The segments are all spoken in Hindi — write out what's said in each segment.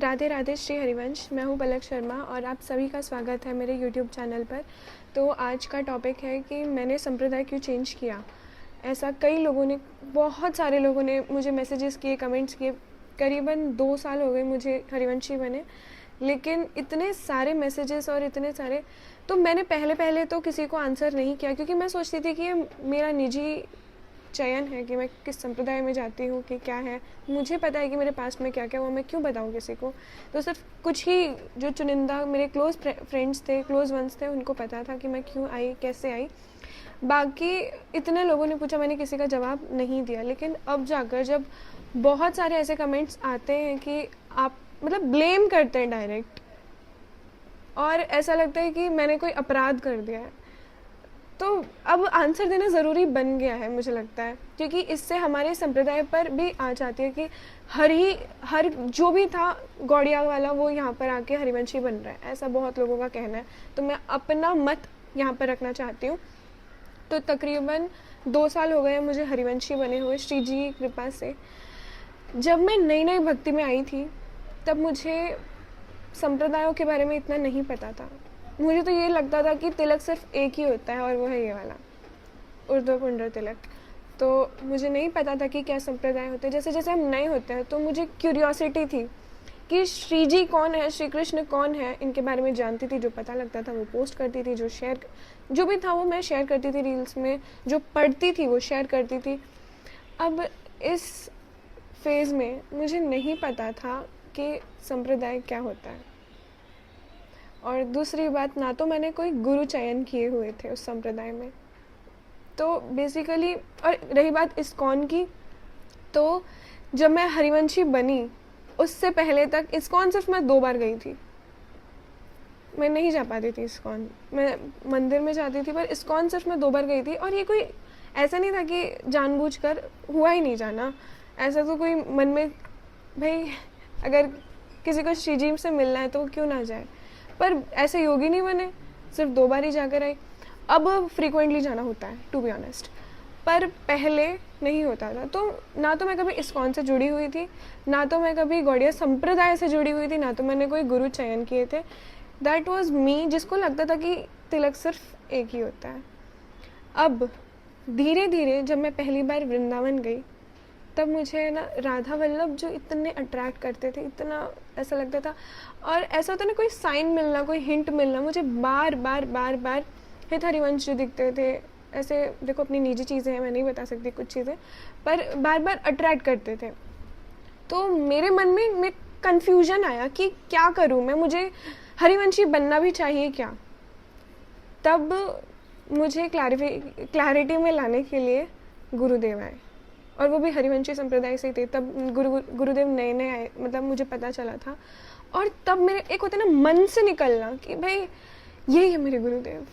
राधे राधे श्री हरिवंश। मैं हूँ पलक शर्मा और आप सभी का स्वागत है मेरे यूट्यूब चैनल पर। तो आज का टॉपिक है कि मैंने संप्रदाय क्यों चेंज किया। ऐसा कई लोगों ने, बहुत सारे लोगों ने मुझे मैसेजेस किए, कमेंट्स किए। करीबन 2 साल हो गए मुझे हरिवंशी बने, लेकिन इतने सारे मैसेजेस और इतने सारे, तो मैंने पहले तो किसी को आंसर नहीं किया, क्योंकि मैं सोचती थी कि ये मेरा निजी चयन है कि मैं किस संप्रदाय में जाती हूँ, कि क्या है। मुझे पता है कि मेरे पास्ट में क्या क्या हुआ, मैं क्यों बताऊँ किसी को। तो सिर्फ कुछ ही जो चुनिंदा मेरे क्लोज फ्रेंड्स थे, क्लोज वंस थे, उनको पता था कि मैं क्यों आई, कैसे आई। बाकी इतने लोगों ने पूछा, मैंने किसी का जवाब नहीं दिया। लेकिन अब जाकर जब बहुत सारे ऐसे कमेंट्स आते हैं कि आप मतलब ब्लेम करते हैं डायरेक्ट, और ऐसा लगता है कि मैंने कोई अपराध कर दिया है, तो अब आंसर देना ज़रूरी बन गया है मुझे लगता है, क्योंकि इससे हमारे संप्रदाय पर भी आ जाती है कि हर जो भी था गौड़िया वाला, वो यहाँ पर आके हरिवंशी बन रहा है। ऐसा बहुत लोगों का कहना है, तो मैं अपना मत यहाँ पर रखना चाहती हूँ। तो तकरीबन 2 साल हो गए हैं मुझे हरिवंशी बने हुए, श्री जी की कृपा से। जब मैं नई नई भक्ति में आई थी, तब मुझे संप्रदायों के बारे में इतना नहीं पता था। मुझे तो ये लगता था कि तिलक सिर्फ एक ही होता है, और वो है ये वाला ऊर्ध्वपुंड्र तिलक। तो मुझे नहीं पता था कि क्या संप्रदाय होते हैं। जैसे जैसे हम नए होते हैं तो मुझे क्यूरियोसिटी थी कि श्री जी कौन है, श्री कृष्ण कौन है, इनके बारे में जानती थी। जो पता लगता था वो पोस्ट करती थी, जो भी था वो मैं शेयर करती थी रील्स में, जो पढ़ती थी वो शेयर करती थी। अब इस फेज़ में मुझे नहीं पता था कि संप्रदाय क्या होता है। और दूसरी बात, ना तो मैंने कोई गुरु चयन किए हुए थे उस संप्रदाय में। तो बेसिकली, और रही बात इस्कॉन की, तो जब मैं हरिवंशी बनी उससे पहले तक इस्कॉन सिर्फ मैं 2 बार गई थी। मैं नहीं जा पाती थी इस्कॉन, मैं मंदिर में जाती थी, पर इस्कॉन सिर्फ मैं 2 बार गई थी। और ये कोई ऐसा नहीं था कि जानबूझकर, हुआ ही नहीं जाना। ऐसा तो कोई मन में, भाई अगर किसी को श्री जी से मिलना है तो क्यों ना जाए, पर ऐसे योगी नहीं बने, सिर्फ 2 बार ही जाकर आई। अब फ्रीक्वेंटली जाना होता है टू बी ऑनेस्ट, पर पहले नहीं होता था। तो ना तो मैं कभी इस्कॉन से जुड़ी हुई थी, ना तो मैं कभी गौड़िया संप्रदाय से जुड़ी हुई थी, ना तो मैंने कोई गुरु चयन किए थे। दैट वॉज मी, जिसको लगता था कि तिलक सिर्फ एक ही होता है। अब धीरे धीरे जब मैं पहली बार वृंदावन गई, तब मुझे ना राधा वल्लभ जो इतने अट्रैक्ट करते थे, इतना ऐसा लगता था। और ऐसा होता ना, कोई साइन मिलना, कोई हिंट मिलना, मुझे बार बार हित हरिवंश जो दिखते थे। ऐसे देखो, अपनी निजी चीज़ें हैं, मैं नहीं बता सकती कुछ चीज़ें, पर बार अट्रैक्ट करते थे। तो मेरे मन में कन्फ्यूजन आया कि क्या करूँ मैं, मुझे हरिवंशी बनना भी चाहिए क्या। तब मुझे क्लैरिटी में लाने के लिए गुरुदेव आए, और वो भी हरिवंशी संप्रदाय से ही थे। तब गुरुदेव नए नए आए, मतलब मुझे पता चला था। और तब मेरे एक होता है ना मन से निकलना कि भाई यही है मेरे गुरुदेव।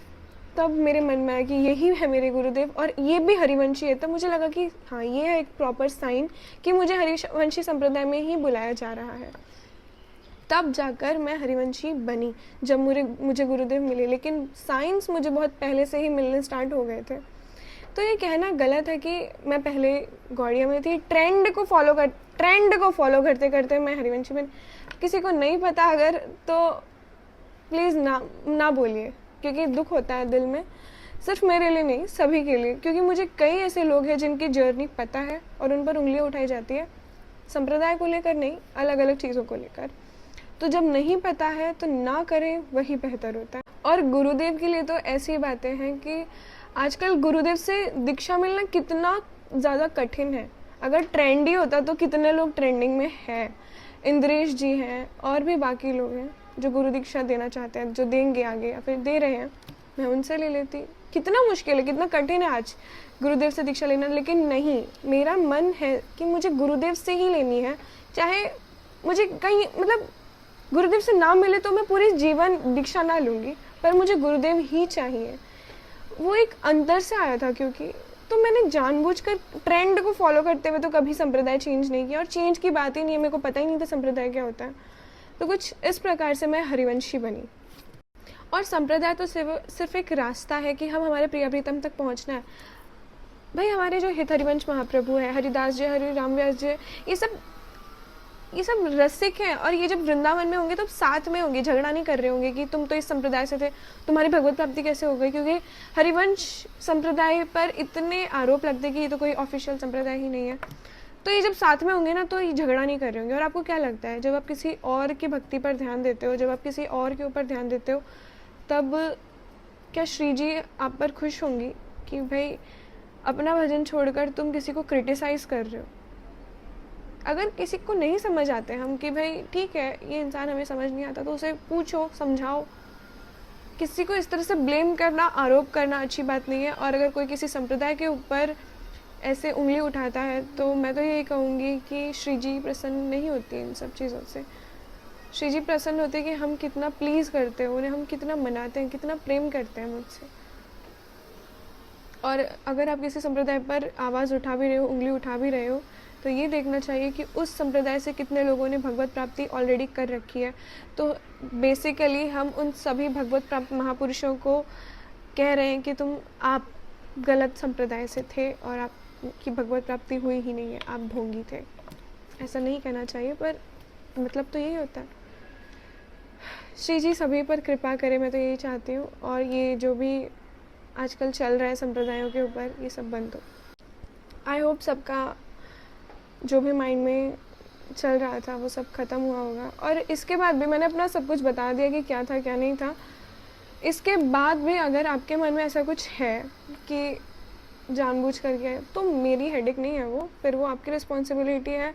तब मेरे मन में आया कि यही है मेरे गुरुदेव, और ये भी हरिवंशी है। तब मुझे लगा कि हाँ, ये है एक प्रॉपर साइन कि मुझे हरिवंशी संप्रदाय में ही बुलाया जा रहा है। तब जाकर मैं हरिवंशी बनी, जब मुझे गुरुदेव मिले। लेकिन साइंस मुझे बहुत पहले से ही मिलने स्टार्ट हो गए थे। तो ये कहना गलत है कि मैं पहले गौड़िया में थी, ट्रेंड को फॉलो करते करते मैं हरिवंशी बनी। किसी को नहीं पता अगर, तो प्लीज़ ना बोलिए, क्योंकि दुख होता है दिल में, सिर्फ मेरे लिए नहीं, सभी के लिए। क्योंकि मुझे कई ऐसे लोग हैं जिनकी जर्नी पता है और उन पर उंगलियां उठाई जाती है, संप्रदाय को लेकर नहीं, अलग अलग चीज़ों को लेकर। तो जब नहीं पता है तो ना करें, वही बेहतर होता है। और गुरुदेव के लिए तो ऐसी बातें हैं कि आजकल गुरुदेव से दीक्षा मिलना कितना ज़्यादा कठिन है। अगर ट्रेंडी होता तो कितने लोग ट्रेंडिंग में हैं। इंद्रेश जी हैं, और भी बाकी लोग हैं जो गुरु दीक्षा देना चाहते हैं, जो देंगे आगे या फिर दे रहे हैं, मैं उनसे ले लेती। कितना मुश्किल है, कितना कठिन है आज गुरुदेव से दीक्षा लेना। लेकिन नहीं, मेरा मन है कि मुझे गुरुदेव से ही लेनी है। चाहे मुझे कहीं मतलब गुरुदेव से ना मिले तो मैं पूरे जीवन दीक्षा ना लूँगी, पर मुझे गुरुदेव ही चाहिए। वो एक अंदर से आया था, क्योंकि तो मैंने जानबूझकर ट्रेंड को फॉलो करते हुए तो कभी संप्रदाय चेंज नहीं किया। और चेंज की बात ही नहीं है, मेरे को पता ही नहीं था संप्रदाय क्या होता है। तो कुछ इस प्रकार से मैं हरिवंशी बनी। और संप्रदाय तो सिर्फ एक रास्ता है कि हम हमारे प्रिय प्रीतम तक पहुंचना है। भाई हमारे जो हित हरिवंश महाप्रभु है, हरिदास जी, हरि रामव्यास जी, ये सब ये सब रसिक हैं, और ये जब वृंदावन में होंगे तो साथ में होंगे, झगड़ा नहीं कर रहे होंगे कि तुम तो इस संप्रदाय से थे, तुम्हारी भगवत प्राप्ति कैसे हो गई, क्योंकि हरिवंश संप्रदाय पर इतने आरोप लगते कि ये तो कोई ऑफिशियल संप्रदाय ही नहीं है। तो ये जब साथ में होंगे ना तो ये झगड़ा नहीं कर रहे होंगे। और आपको क्या लगता है, जब आप किसी और की भक्ति पर ध्यान देते हो, जब आप किसी और के ऊपर ध्यान देते हो, तब क्या श्री जी आप पर खुश होंगी कि भाई अपना भजन छोड़कर तुम किसी को क्रिटिसाइज कर रहे हो? अगर किसी को नहीं समझ आते हम कि भाई ठीक है ये इंसान हमें समझ नहीं आता, तो उसे पूछो, समझाओ। किसी को इस तरह से ब्लेम करना, आरोप करना अच्छी बात नहीं है। और अगर कोई किसी संप्रदाय के ऊपर ऐसे उंगली उठाता है तो मैं तो यही कहूँगी कि श्री जी प्रसन्न नहीं होती इन सब चीज़ों से। श्री जी प्रसन्न होते कि हम कितना प्लीज़ करते हैं उन्हें, हम कितना मनाते हैं, कितना प्रेम करते हैं मुझसे। और अगर आप किसी संप्रदाय पर आवाज़ उठा भी रहे हो, उंगली उठा भी रहे हो, तो ये देखना चाहिए कि उस संप्रदाय से कितने लोगों ने भगवत प्राप्ति ऑलरेडी कर रखी है। तो बेसिकली हम उन सभी भगवत प्राप्त महापुरुषों को कह रहे हैं कि आप गलत संप्रदाय से थे और आपकी भगवत प्राप्ति हुई ही नहीं है, आप ढोंगी थे। ऐसा नहीं कहना चाहिए, पर मतलब तो यही होता है। श्री जी सभी पर कृपा करे, मैं तो यही चाहती हूँ। और ये जो भी आजकल चल रहा है संप्रदायों के ऊपर, ये सब बंद हो। आई होप सबका जो भी माइंड में चल रहा था वो सब ख़त्म हुआ होगा। और इसके बाद भी मैंने अपना सब कुछ बता दिया कि क्या था क्या नहीं था। इसके बाद भी अगर आपके मन में ऐसा कुछ है कि जानबूझ करके, तो मेरी हेडेक नहीं है वो, फिर वो आपकी रिस्पॉन्सिबिलिटी है।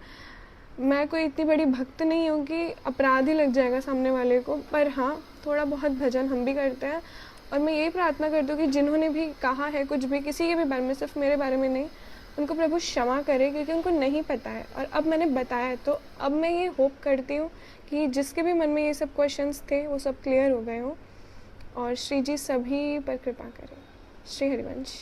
मैं कोई इतनी बड़ी भक्त नहीं हूँ कि अपराध ही लग जाएगा सामने वाले को। पर हाँ, थोड़ा बहुत भजन हम भी करते हैं। और मैं यही प्रार्थना करती हूँ कि जिन्होंने भी कहा है कुछ भी किसी के भी बारे में, सिर्फ मेरे बारे में नहीं, उनको प्रभु क्षमा करे, क्योंकि उनको नहीं पता है। और अब मैंने बताया, तो अब मैं ये होप करती हूँ कि जिसके भी मन में ये सब क्वेश्चंस थे वो सब क्लियर हो गए हों। और श्री जी सभी पर कृपा करें। श्री हरिवंश।